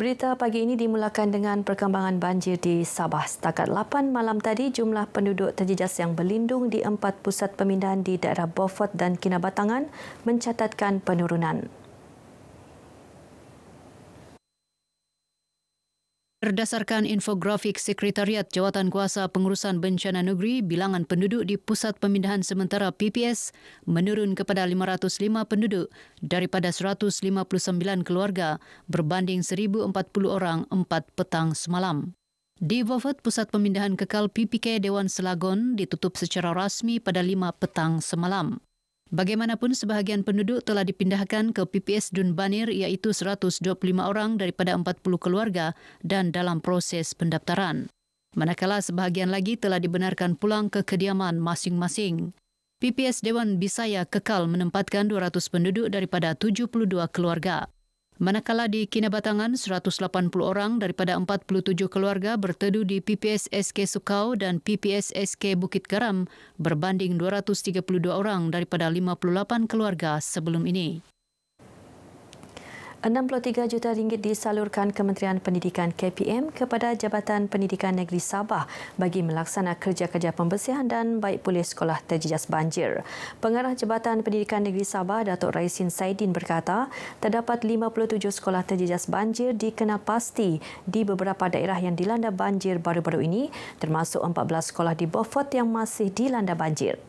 Berita pagi ini dimulakan dengan perkembangan banjir di Sabah. Setakat 8 malam tadi, jumlah penduduk terjejas yang berlindung di 4 pusat pemindahan di daerah Beaufort dan Kinabatangan mencatatkan penurunan. Berdasarkan infografik Sekretariat Jawatankuasa Pengurusan Bencana Negeri, bilangan penduduk di Pusat Pemindahan Sementara PPS menurun kepada 505 penduduk daripada 159 keluarga berbanding 1,040 orang 4 petang semalam. Di Beaufort, Pusat Pemindahan Kekal PPK Dewan Selagon ditutup secara rasmi pada 5 petang semalam. Bagaimanapun, sebahagian penduduk telah dipindahkan ke PPS Dun Banir iaitu 125 orang daripada 40 keluarga dan dalam proses pendaftaran. Manakala sebahagian lagi telah dibenarkan pulang ke kediaman masing-masing. PPS Dewan Bisaya kekal menempatkan 200 penduduk daripada 72 keluarga. Manakala di Kinabatangan, 180 orang daripada 47 keluarga berteduh di PPS SK Sukau dan PPS SK Bukit Garam berbanding 232 orang daripada 58 keluarga sebelum ini. RM63 juta disalurkan Kementerian Pendidikan KPM kepada Jabatan Pendidikan Negeri Sabah bagi melaksana kerja-kerja pembersihan dan baik pulih sekolah terjejas banjir. Pengarah Jabatan Pendidikan Negeri Sabah, Datuk Raisin Saidin berkata, terdapat 57 sekolah terjejas banjir dikenal pasti di beberapa daerah yang dilanda banjir baru-baru ini, termasuk 14 sekolah di Beaufort yang masih dilanda banjir.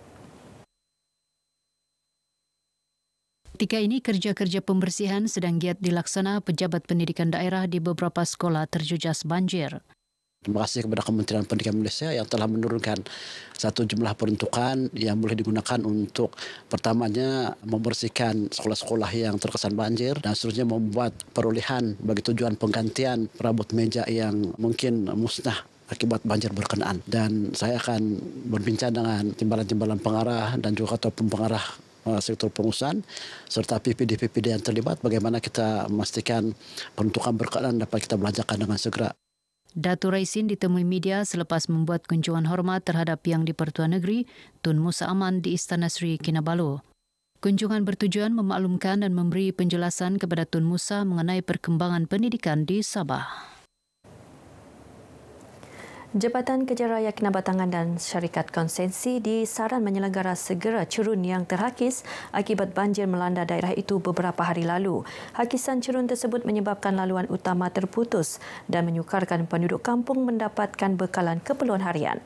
Ketika ini, kerja-kerja pembersihan sedang giat dilaksana pejabat pendidikan daerah di beberapa sekolah terjejas banjir. Terima kasih kepada Kementerian Pendidikan Malaysia yang telah menurunkan satu jumlah peruntukan yang boleh digunakan untuk pertamanya membersihkan sekolah-sekolah yang terkesan banjir dan seterusnya membuat perolehan bagi tujuan penggantian perabot meja yang mungkin musnah akibat banjir berkenaan. Dan saya akan berbincang dengan timbalan-timbalan pengarah dan juga ketua pengarah sektor pengurusan serta PPD-PPD yang terlibat bagaimana kita memastikan peruntukan berkenaan dapat kita belanjakan dengan segera. Datuk Raisin ditemui media selepas membuat kunjungan hormat terhadap Yang di-Pertuan Negeri Tun Musa Aman di Istana Sri Kinabalu. Kunjungan bertujuan memaklumkan dan memberi penjelasan kepada Tun Musa mengenai perkembangan pendidikan di Sabah. Jabatan Kerja Raya Kinabatangan dan Syarikat Konsensi disaran menyelenggara segera cerun yang terhakis akibat banjir melanda daerah itu beberapa hari lalu. Hakisan cerun tersebut menyebabkan laluan utama terputus dan menyukarkan penduduk kampung mendapatkan bekalan keperluan harian.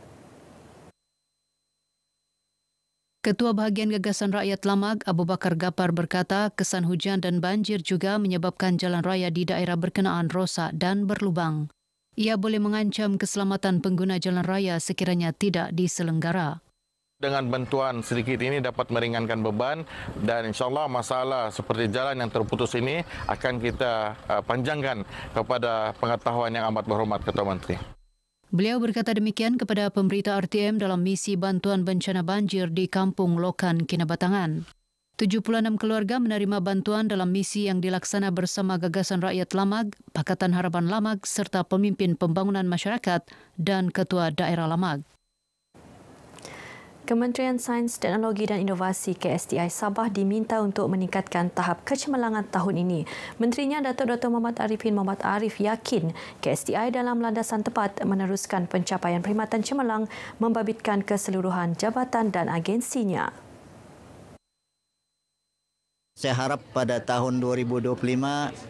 Ketua Bahagian Gagasan Rakyat Lamag, Abu Bakar Gapar berkata, kesan hujan dan banjir juga menyebabkan jalan raya di daerah berkenaan rosak dan berlubang. Ia boleh mengancam keselamatan pengguna jalan raya sekiranya tidak diselenggara. Dengan bantuan sedikit ini dapat meringankan beban dan insyaAllah masalah seperti jalan yang terputus ini akan kita panjangkan kepada pengetahuan yang amat berhormat Ketua Menteri. Beliau berkata demikian kepada pemberita RTM dalam misi bantuan bencana banjir di Kampung Lokan, Kinabatangan. 76 keluarga menerima bantuan dalam misi yang dilaksana bersama Gagasan Rakyat Lamag, Pakatan Harapan Lamag serta pemimpin pembangunan masyarakat dan Ketua Daerah Lamag. Kementerian Sains, Teknologi dan Inovasi KSTI Sabah diminta untuk meningkatkan tahap kecemerlangan tahun ini. Menterinya Datuk Muhammad Arifin Muhammad Arif yakin KSTI dalam landasan tepat meneruskan pencapaian perkhidmatan cemerlang membabitkan keseluruhan jabatan dan agensinya. Saya harap pada tahun 2025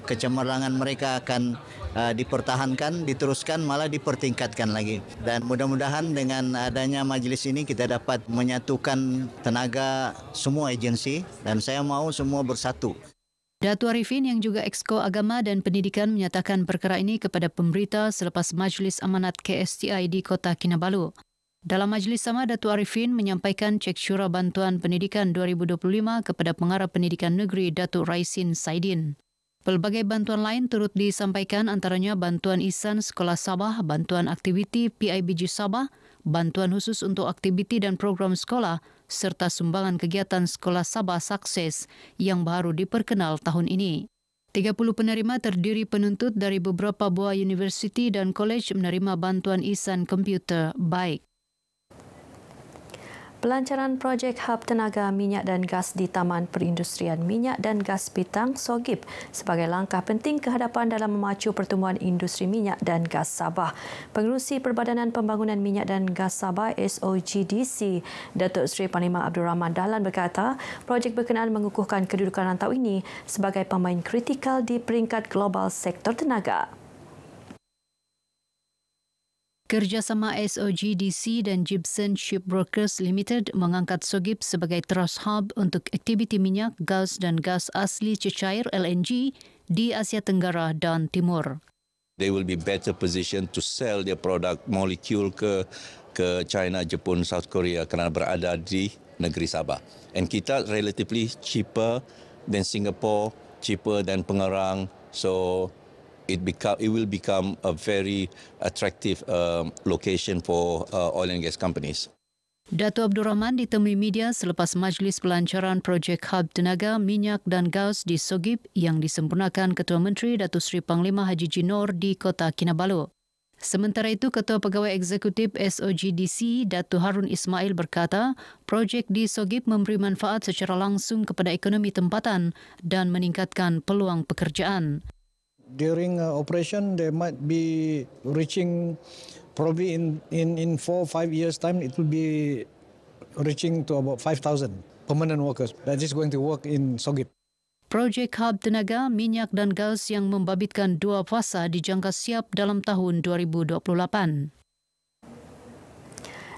kecemerlangan mereka akan dipertahankan, diteruskan, malah dipertingkatkan lagi. Dan mudah-mudahan dengan adanya majlis ini kita dapat menyatukan tenaga semua agensi dan saya mahu semua bersatu. Datuk Arifin yang juga Exco Agama dan Pendidikan menyatakan perkara ini kepada pemberita selepas Majlis Amanat KSTI di Kota Kinabalu. Dalam majlis sama, Datuk Arifin menyampaikan cek syura bantuan pendidikan 2025 kepada Pengarah Pendidikan Negeri Datuk Raisin Saidin. Pelbagai bantuan lain turut disampaikan antaranya bantuan Ihsan Sekolah Sabah, bantuan aktiviti PIBG Sabah, bantuan khusus untuk aktiviti dan program sekolah serta sumbangan kegiatan Sekolah Sabah Sukses yang baru diperkenal tahun ini. 30 penerima terdiri penuntut dari beberapa buah universiti dan kolej menerima bantuan Ihsan komputer baik. Pelancaran projek hub tenaga minyak dan gas di Taman Perindustrian Minyak dan Gas Pitang Sogip sebagai langkah penting kehadapan dalam memacu pertumbuhan industri minyak dan gas Sabah. Pengerusi Perbadanan Pembangunan Minyak dan Gas Sabah SOGDC, Datuk Seri Panglima Abdul Rahman Dahlan berkata, projek berkenaan mengukuhkan kedudukan rantau ini sebagai pemain kritikal di peringkat global sektor tenaga. Kerjasama SOGDC dan Gibson Shipbrokers Limited mengangkat Sogip sebagai trust hub untuk aktiviti minyak, gas dan gas asli cecair LNG di Asia Tenggara dan Timur. They will be better positioned to sell their product molecule ke China, Jepun, South Korea kerana berada di negeri Sabah. And kita relatively cheaper than Singapore, cheaper than Pengerang. So it will become a very attractive location for oil and gas companies. Datuk Abdul Rahman ditemui media selepas majlis pelancaran projek hub tenaga, minyak dan gas di Sogip yang disempurnakan Ketua Menteri Datuk Seri Panglima Haji Jinor di Kota Kinabalu. Sementara itu, Ketua Pegawai Eksekutif SOGDC Datuk Harun Ismail berkata, projek di Sogip memberi manfaat secara langsung kepada ekonomi tempatan dan meningkatkan peluang pekerjaan. During operation, they might be reaching probably in 4 or 5 years' time, it will be reaching to about 5,000 permanent workers that is going to work in Sogip. Projek hub tenaga, minyak dan gas yang membabitkan 2 fasa dijangka siap dalam tahun 2028.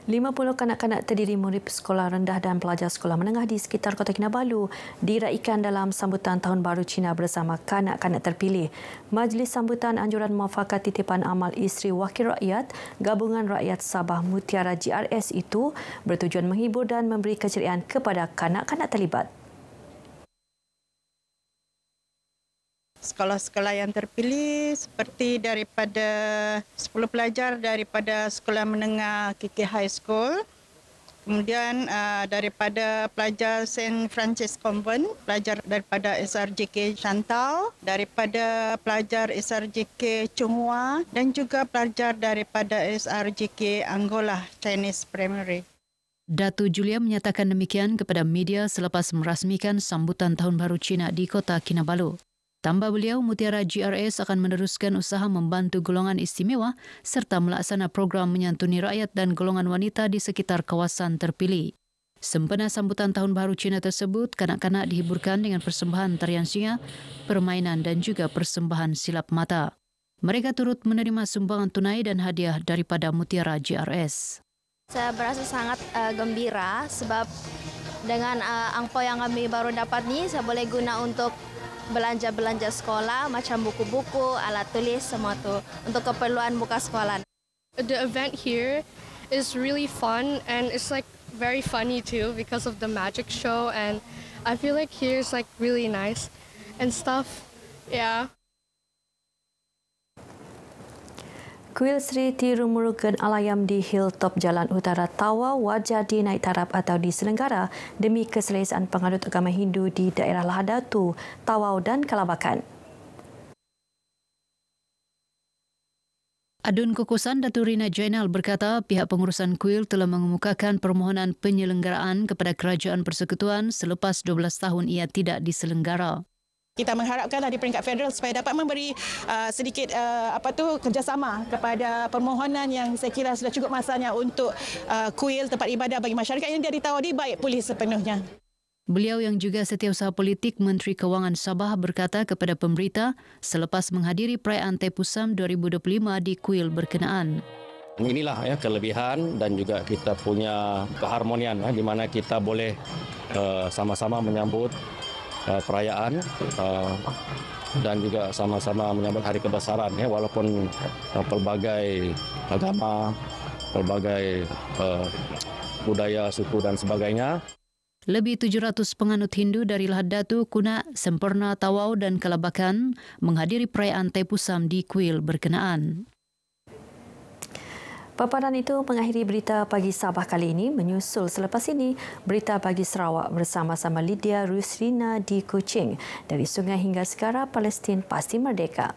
50 kanak-kanak terdiri murid sekolah rendah dan pelajar sekolah menengah di sekitar Kota Kinabalu diraikan dalam sambutan Tahun Baru Cina bersama kanak-kanak terpilih. Majlis sambutan anjuran muafakat titipan amal Isteri Wakil Rakyat Gabungan Rakyat Sabah Mutiara GRS itu bertujuan menghibur dan memberi keceriaan kepada kanak-kanak terlibat. Sekolah-sekolah yang terpilih seperti daripada 10 pelajar daripada Sekolah Menengah KK High School, kemudian daripada pelajar St. Francis Convent, pelajar daripada SRJK Shantau, daripada pelajar SRJK Chunghua dan juga pelajar daripada SRJK Angola Chinese Primary. Datu Julia menyatakan demikian kepada media selepas merasmikan sambutan Tahun Baru Cina di Kota Kinabalu. Tambah beliau, Mutiara GRS akan meneruskan usaha membantu golongan istimewa serta melaksana program menyantuni rakyat dan golongan wanita di sekitar kawasan terpilih. Sempena sambutan Tahun Baru Cina tersebut, kanak-kanak dihiburkan dengan persembahan tarian singa, permainan dan juga persembahan silap mata. Mereka turut menerima sumbangan tunai dan hadiah daripada Mutiara GRS. Saya berasa sangat gembira sebab dengan angpau yang kami baru dapat ni, saya boleh guna untuk belanja-belanja sekolah macam buku-buku, alat tulis, semua tu untuk keperluan buka sekolah. The event here is really fun and it's like very funny too because of the magic show, and I feel like here is like really nice and stuff. Yeah. Kuil Sri Tirumurugan Alayam di Hilltop Jalan Utara Tawau wajar dinaik taraf atau diselenggara demi keselesaan penganut agama Hindu di daerah Lahadatu, Tawau dan Kalabakan. Adun Kukusan Datuk Rina Jainal berkata pihak pengurusan kuil telah mengemukakan permohonan penyelenggaraan kepada Kerajaan Persekutuan selepas 12 tahun ia tidak diselenggara. Kita mengharapkan di peringkat federal supaya dapat memberi sedikit kerjasama kepada permohonan yang saya kira sudah cukup masanya untuk kuil tempat ibadah bagi masyarakat yang dari Tawau baik pulih sepenuhnya. Beliau yang juga Setiausaha Politik Menteri Kewangan Sabah berkata kepada pemberita selepas menghadiri perayaan Tepusam 2025 di kuil berkenaan. Inilah kelebihan dan juga kita punya keharmonian di mana kita boleh sama-sama menyambut perayaan dan juga sama-sama menyambut hari kebesaran walaupun pelbagai agama, pelbagai budaya, suku dan sebagainya. Lebih 700 penganut Hindu dari Lahadatu, Kuna, Semperna, Tawau dan Kalabakan menghadiri perayaan Tepusam di kuil berkenaan. Paparan itu mengakhiri berita pagi Sabah kali ini, menyusul selepas ini berita pagi Sarawak bersama-sama Lydia Rusrina di Kuching. Dari sungai hingga segara, Palestin pasti merdeka.